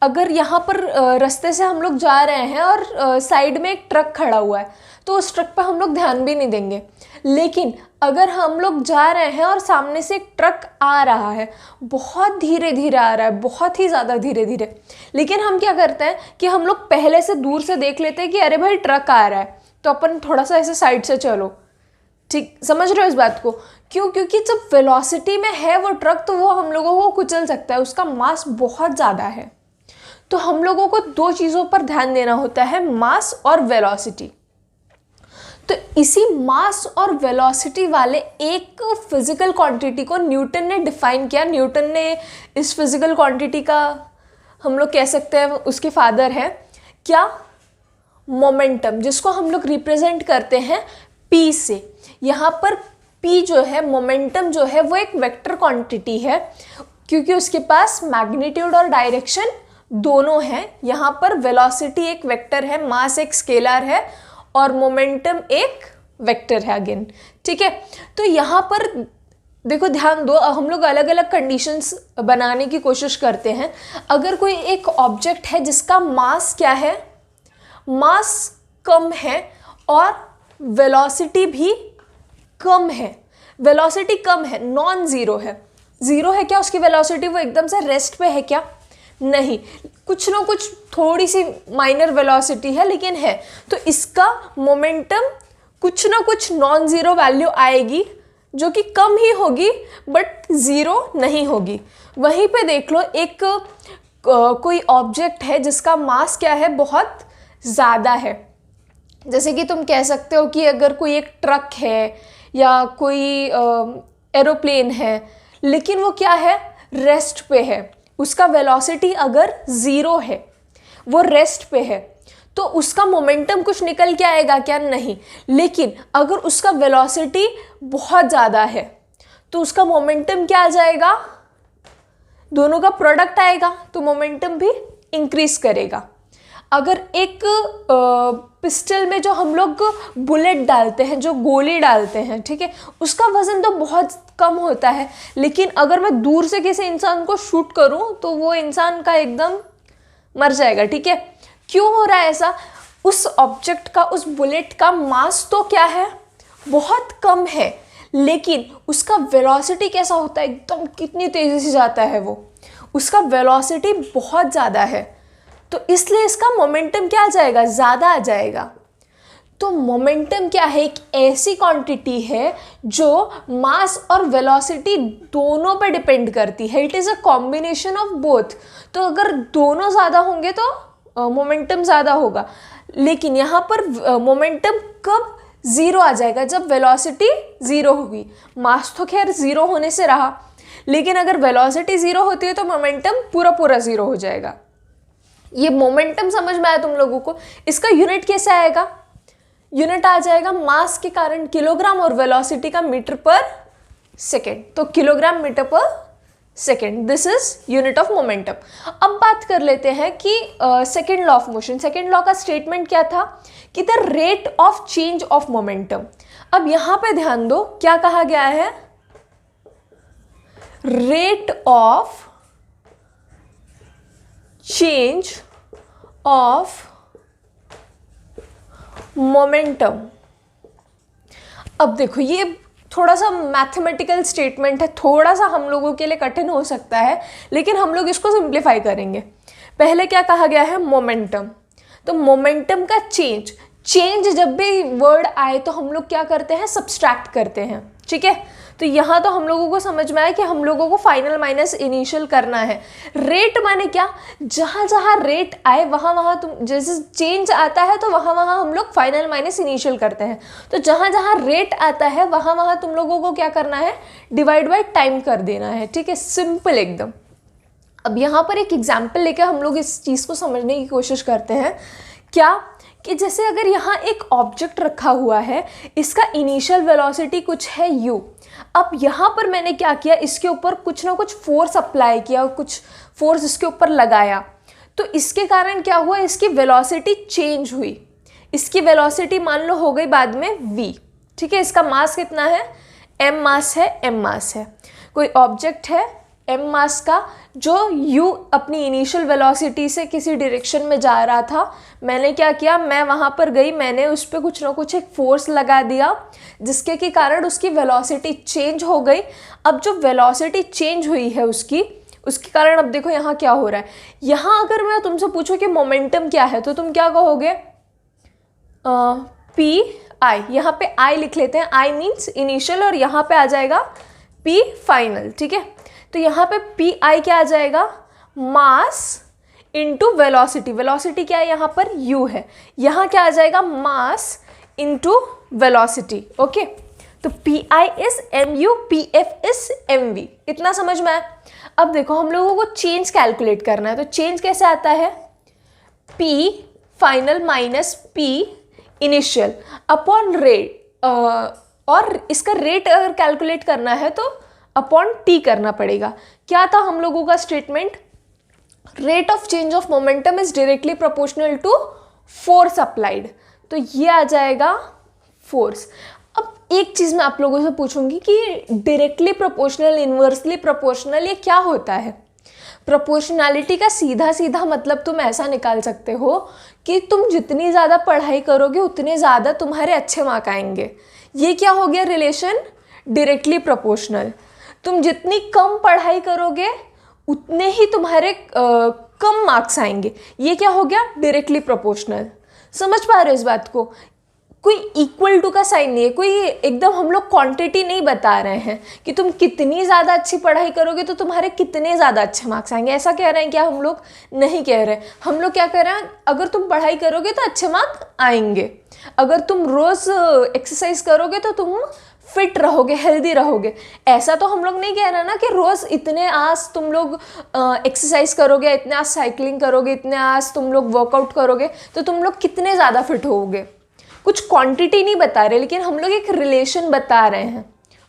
अगर यहाँ पर रास्ते से हम लोग जा रहे हैं और साइड में एक ट्रक खड़ा हुआ है तो उस ट्रक पर हम लोग ध्यान भी नहीं देंगे। लेकिन अगर हम लोग जा रहे हैं और सामने से एक ट्रक आ रहा है, बहुत धीरे धीरे आ रहा है, बहुत ही ज़्यादा धीरे धीरे, लेकिन हम क्या करते हैं कि हम लोग पहले से दूर से देख लेते हैं कि अरे भाई ट्रक आ रहा है, तो अपन थोड़ा सा ऐसे साइड से चलो। ठीक समझ रहे हो इस बात को? क्यों? क्योंकि जब वेलोसिटी में है वो ट्रक तो वो हम लोगों को कुचल सकता है, उसका मास बहुत ज़्यादा है। तो हम लोगों को दो चीज़ों पर ध्यान देना होता है, मास और वेलोसिटी। तो इसी मास और वेलोसिटी वाले एक फिजिकल क्वांटिटी को न्यूटन ने डिफाइन किया। न्यूटन ने इस फिजिकल क्वांटिटी का हम लोग कह सकते हैं उसके फादर हैं क्या, मोमेंटम, जिसको हम लोग रिप्रेजेंट करते हैं P से। यहाँ पर P जो है, मोमेंटम जो है, वो एक वेक्टर क्वांटिटी है क्योंकि उसके पास मैग्नीट्यूड और डायरेक्शन दोनों हैं। यहाँ पर वेलोसिटी एक वेक्टर है, मास एक स्केलर है और मोमेंटम एक वेक्टर है अगेन, ठीक है। तो यहाँ पर देखो ध्यान दो, हम लोग अलग अलग कंडीशंस बनाने की कोशिश करते हैं। अगर कोई एक ऑब्जेक्ट है जिसका मास क्या है, मास कम है और वेलोसिटी भी कम है, वेलोसिटी कम है, नॉन ज़ीरो है। ज़ीरो है क्या उसकी वेलोसिटी, वो एकदम से रेस्ट पे है क्या? नहीं, कुछ ना कुछ थोड़ी सी माइनर वेलोसिटी है लेकिन है। तो इसका मोमेंटम कुछ ना कुछ नॉन ज़ीरो वैल्यू आएगी जो कि कम ही होगी बट ज़ीरो नहीं होगी। वहीं पे देख लो एक कोई ऑब्जेक्ट है जिसका मास क्या है, बहुत ज़्यादा है। जैसे कि तुम कह सकते हो कि अगर कोई एक ट्रक है या कोई एरोप्लेन है, लेकिन वो क्या है, रेस्ट पे है, उसका वेलोसिटी अगर ज़ीरो है, वो रेस्ट पे है, तो उसका मोमेंटम कुछ निकल के आएगा क्या, नहीं। लेकिन अगर उसका वेलोसिटी बहुत ज़्यादा है तो उसका मोमेंटम क्या आ जाएगा, दोनों का प्रोडक्ट आएगा, तो मोमेंटम भी इंक्रीज करेगा। अगर एक पिस्टल में जो हम लोग बुलेट डालते हैं, जो गोली डालते हैं, ठीक है, उसका वज़न तो बहुत कम होता है, लेकिन अगर मैं दूर से किसी इंसान को शूट करूं तो वो इंसान का एकदम मर जाएगा, ठीक है। क्यों हो रहा है ऐसा, उस ऑब्जेक्ट का, उस बुलेट का मास तो क्या है, बहुत कम है, लेकिन उसका वेलोसिटी कैसा होता है, एकदम कितनी तेज़ी से जाता है वो, उसका वेलोसिटी बहुत ज़्यादा है, तो इसलिए इसका मोमेंटम क्या आ जाएगा, ज़्यादा आ जाएगा। तो मोमेंटम क्या है, एक ऐसी क्वांटिटी है जो मास और वेलोसिटी दोनों पे डिपेंड करती है। It is a combination of both. तो अगर दोनों ज़्यादा होंगे तो मोमेंटम ज़्यादा होगा, लेकिन यहाँ पर मोमेंटम कब ज़ीरो आ जाएगा, जब वेलोसिटी ज़ीरो होगी। मास तो खैर ज़ीरो होने से रहा, लेकिन अगर वेलोसिटी ज़ीरो होती है तो मोमेंटम पूरा ज़ीरो हो जाएगा। ये मोमेंटम समझ में आया तुम लोगों को। इसका यूनिट कैसे आएगा, यूनिट आ जाएगा मास के कारण किलोग्राम और वेलोसिटी का मीटर पर सेकेंड, तो किलोग्राम मीटर पर second, this is unit of momentum. अब बात कर लेते हैं कि second law of motion. Second law का स्टेटमेंट क्या था कि the rate of change of momentum. अब यहां पे ध्यान दो, क्या कहा गया है, rate of change of momentum. अब देखो ये थोड़ा सा मैथमेटिकल स्टेटमेंट है, थोड़ा सा हम लोगों के लिए कठिन हो सकता है, लेकिन हम लोग इसको सिंप्लीफाई करेंगे। पहले क्या कहा गया है, मोमेंटम। तो मोमेंटम का चेंज, जब भी वर्ड आए तो हम लोग क्या करते हैं, सब्सट्रैक्ट करते हैं, ठीक है। तो यहाँ तो हम लोगों को समझ में आया कि हम लोगों को फाइनल माइनस इनिशियल करना है। रेट माने क्या, जहाँ जहाँ रेट आए वहाँ वहाँ तुम, जैसे चेंज आता है तो वहाँ वहाँ हम लोग फाइनल माइनस इनिशियल करते हैं। तो जहाँ जहाँ रेट आता है वहाँ वहाँ तुम लोगों को क्या करना है, डिवाइड बाय टाइम कर देना है, ठीक है, सिंपल एकदम। अब यहाँ पर एक एग्जाम्पल लेकर हम लोग इस चीज़ को समझने की कोशिश करते हैं। क्या कि जैसे अगर यहाँ एक ऑब्जेक्ट रखा हुआ है, इसका इनिशियल वेलोसिटी कुछ है u। अब यहाँ पर मैंने क्या किया, इसके ऊपर कुछ ना कुछ फोर्स अप्लाई किया, कुछ फोर्स इसके ऊपर लगाया, तो इसके कारण क्या हुआ, इसकी वेलोसिटी चेंज हुई। इसकी वेलोसिटी मान लो हो गई बाद में v, ठीक है। इसका मास कितना है, m मास है, m मास है। कोई ऑब्जेक्ट है m मास का, जो u अपनी इनिशियल वेलोसिटी से किसी डायरेक्शन में जा रहा था। मैंने क्या किया, मैं वहाँ पर गई, मैंने उस पर कुछ ना कुछ एक फोर्स लगा दिया, जिसके के कारण उसकी वेलोसिटी चेंज हो गई। अब जो वेलोसिटी चेंज हुई है उसके कारण अब देखो यहाँ क्या हो रहा है। यहाँ अगर मैं तुमसे पूछूं कि मोमेंटम क्या है, तो तुम क्या कहोगे, पी आई। यहाँ पे आई लिख लेते हैं, आई मीन्स इनिशियल, और यहाँ पे आ जाएगा पी फाइनल, ठीक है। तो यहाँ पे पी आई क्या आ जाएगा, मास इंटू वेलोसिटी। वेलोसिटी क्या है, यहाँ पर u है, यहाँ क्या आ जाएगा, मास इंटू वेलोसिटी, ओके। तो P I is M U, P F is M V. इतना समझ में आया। अब देखो हम लोगों को चेंज कैलकुलेट करना है, तो चेंज कैसे आता है, p final minus p initial upon rate, और इसका रेट अगर कैलकुलेट करना है तो अपॉन t करना पड़ेगा। क्या था हम लोगों का statement, rate of change of momentum is directly proportional to force applied, तो ये आ जाएगा फोर्स। अब एक चीज़ मैं आप लोगों से पूछूंगी कि डायरेक्टली प्रोपोर्शनल, इन्वर्सली प्रोपोर्शनल, ये क्या होता है। प्रोपोर्शनैलिटी का सीधा सीधा मतलब तुम ऐसा निकाल सकते हो कि तुम जितनी ज़्यादा पढ़ाई करोगे उतने ज़्यादा तुम्हारे अच्छे मार्क आएंगे। ये क्या हो गया रिलेशन, डायरेक्टली प्रोपोर्शनल। तुम जितनी कम पढ़ाई करोगे उतने ही तुम्हारे कम मार्क्स आएंगे। ये क्या हो गया, डायरेक्टली प्रोपोर्शनल। समझ पा रहे हो इस बात को। कोई इक्वल टू का साइन नहीं है, कोई एकदम हम लोग क्वांटिटी नहीं बता रहे हैं कि तुम कितनी ज़्यादा अच्छी पढ़ाई करोगे तो तुम्हारे कितने ज़्यादा अच्छे मार्क्स आएंगे, ऐसा कह रहे हैं क्या हम लोग? नहीं कह रहे। हम लोग क्या कह रहे हैं, अगर तुम पढ़ाई करोगे तो अच्छे मार्क्स आएंगे, अगर तुम रोज़ एक्सरसाइज करोगे तो तुम फिट रहोगे, हेल्दी रहोगे। ऐसा तो हम लोग नहीं कह रहे ना कि रोज़ इतने आज तुम लोग एक्सरसाइज करोगे, इतने आज साइकिलिंग करोगे, इतने आज तुम लोग वर्कआउट करोगे तो तुम लोग कितने ज़्यादा फिट होगे। कुछ क्वांटिटी नहीं बता रहे, लेकिन हम लोग एक रिलेशन बता रहे हैं।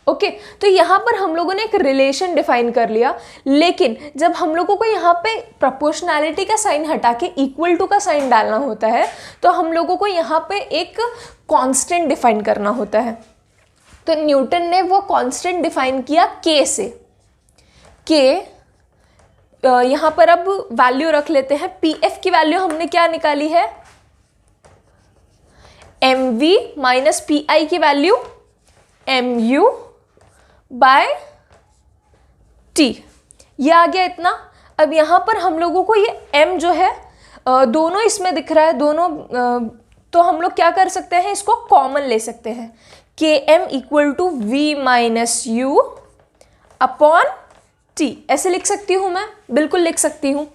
ओके, तो यहाँ पर हम लोगों ने एक रिलेशन डिफाइन कर लिया, लेकिन जब हम लोगों को यहाँ पे प्रोपोर्शनैलिटी का साइन हटा के इक्वल टू का साइन डालना होता है तो हम लोगों को यहाँ पे एक कांस्टेंट डिफाइन करना होता है। तो न्यूटन ने वो कांस्टेंट डिफाइन किया के से। के यहाँ पर अब वैल्यू रख लेते हैं। पी एफ की वैल्यू हमने क्या निकाली है? M V minus P I की value M U by T, ये आ गया इतना। अब यहाँ पर हम लोगों को ये m जो है दोनों इसमें दिख रहा है, दोनों तो हम लोग क्या कर सकते हैं, इसको कॉमन ले सकते हैं। K M equal to V minus U upon T, ऐसे लिख सकती हूँ मैं, बिल्कुल लिख सकती हूँ।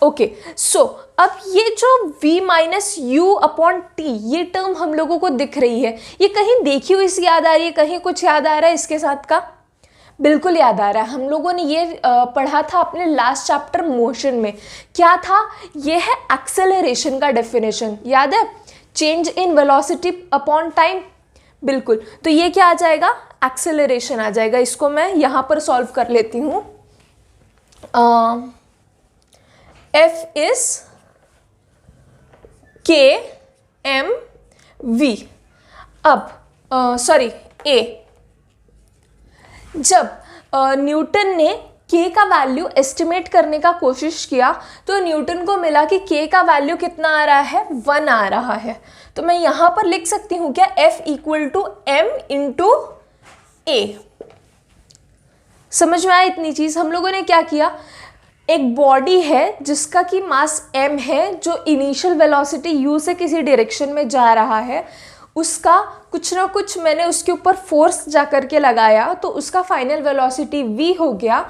ओके, सो अब ये जो v minus U upon T ये टर्म हम लोगों को दिख रही है, ये कहीं देखी हुई सी याद आ रही है, कहीं कुछ याद आ रहा है इसके साथ का? बिल्कुल याद आ रहा है। हम लोगों ने ये पढ़ा था अपने लास्ट चैप्टर मोशन में। क्या था? ये है एक्सेलरेशन का डेफिनेशन, याद है? Change in velocity upon time. बिल्कुल, तो ये क्या आ जाएगा? एक्सेलरेशन आ जाएगा। इसको मैं यहाँ पर सॉल्व कर लेती हूँ। F is K M V। अब सॉरी A, जब न्यूटन ने K का वैल्यू एस्टिमेट करने का कोशिश किया तो न्यूटन को मिला कि K का वैल्यू कितना आ रहा है? 1 आ रहा है। तो मैं यहाँ पर लिख सकती हूँ क्या? F equal to M into A। समझ में आया इतनी चीज़? हम लोगों ने क्या किया, एक बॉडी है जिसका कि मास m है, जो इनिशियल वेलोसिटी u से किसी डायरेक्शन में जा रहा है, उसका कुछ ना कुछ मैंने उसके ऊपर फोर्स जा कर के लगाया तो उसका फाइनल वेलोसिटी v हो गया।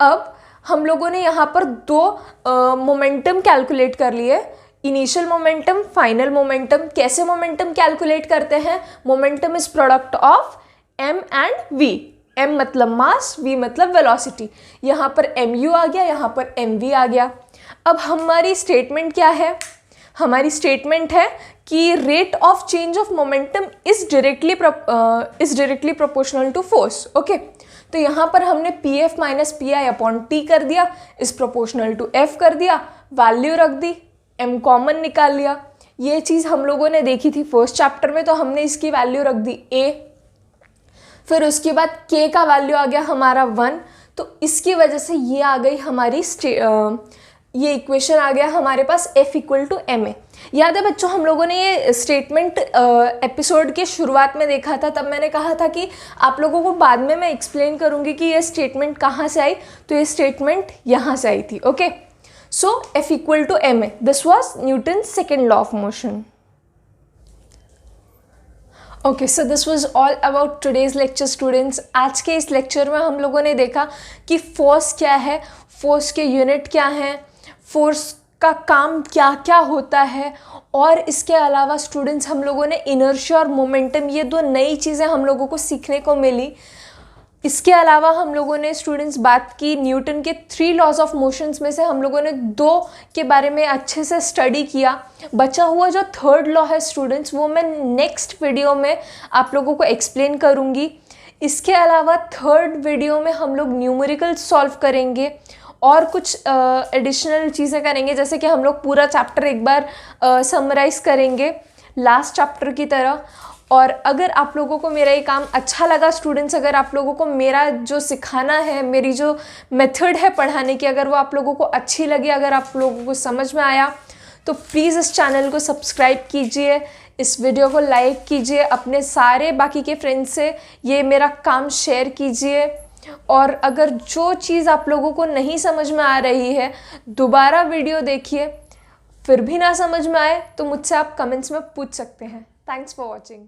अब हम लोगों ने यहाँ पर दो मोमेंटम कैलकुलेट कर लिए, इनिशियल मोमेंटम, फाइनल मोमेंटम। कैसे मोमेंटम कैलकुलेट करते हैं? Momentum is product of m and v। m मतलब मास, v मतलब वेलोसिटी। यहाँ पर mu आ गया, यहाँ पर mv आ गया। अब हमारी स्टेटमेंट क्या है? हमारी स्टेटमेंट है कि rate of change of momentum is directly proportional to force. Okay, तो यहाँ पर हमने P F minus P I upon T कर दिया, इज प्रोपोर्शनल टू एफ कर दिया, वैल्यू रख दी, m कॉमन निकाल लिया। ये चीज़ हम लोगों ने देखी थी फर्स्ट चैप्टर में, तो हमने इसकी वैल्यू रख दी a। फिर उसके बाद k का वैल्यू आ गया हमारा 1, तो इसकी वजह से ये आ गई हमारी ये इक्वेशन आ गया हमारे पास f equal to M A. याद है बच्चों, हम लोगों ने ये स्टेटमेंट एपिसोड के शुरुआत में देखा था, तब मैंने कहा था कि आप लोगों को बाद में मैं एक्सप्लेन करूँगी कि ये स्टेटमेंट कहाँ से आई। तो ये स्टेटमेंट यहाँ से आई थी। Okay, so f equal to M A, this was Newton second law of motion. Okay, so this was all about today's lecture students. आज के इस लेक्चर में हम लोगों ने देखा कि फोर्स क्या है, फोर्स के यूनिट क्या हैं, फोर्स का काम क्या क्या होता है, और इसके अलावा स्टूडेंट्स हम लोगों ने इनर्शिया और मोमेंटम, ये दो नई चीज़ें हम लोगों को सीखने को मिली। इसके अलावा हम लोगों ने स्टूडेंट्स बात की न्यूटन के 3 लॉज ऑफ मोशंस में से हम लोगों ने 2 के बारे में अच्छे से स्टडी किया। बचा हुआ जो 3rd लॉ है स्टूडेंट्स, वो मैं नेक्स्ट वीडियो में आप लोगों को एक्सप्लेन करूँगी। इसके अलावा 3rd वीडियो में हम लोग न्यूमेरिकल सॉल्व करेंगे और कुछ एडिशनल चीज़ें करेंगे, जैसे कि हम लोग पूरा चैप्टर एक बार समराइज़ करेंगे लास्ट चैप्टर की तरह। और अगर आप लोगों को मेरा ये काम अच्छा लगा स्टूडेंट्स, अगर आप लोगों को मेरा जो सिखाना है, मेरी जो मेथड है पढ़ाने की, अगर वो आप लोगों को अच्छी लगी, अगर आप लोगों को समझ में आया, तो प्लीज़ इस चैनल को सब्सक्राइब कीजिए, इस वीडियो को लाइक कीजिए, अपने सारे बाकी के फ्रेंड्स से ये मेरा काम शेयर कीजिए। और अगर जो चीज़ आप लोगों को नहीं समझ में आ रही है, दोबारा वीडियो देखिए, फिर भी ना समझ में आए तो मुझसे आप कमेंट्स में पूछ सकते हैं। Thanks for watching.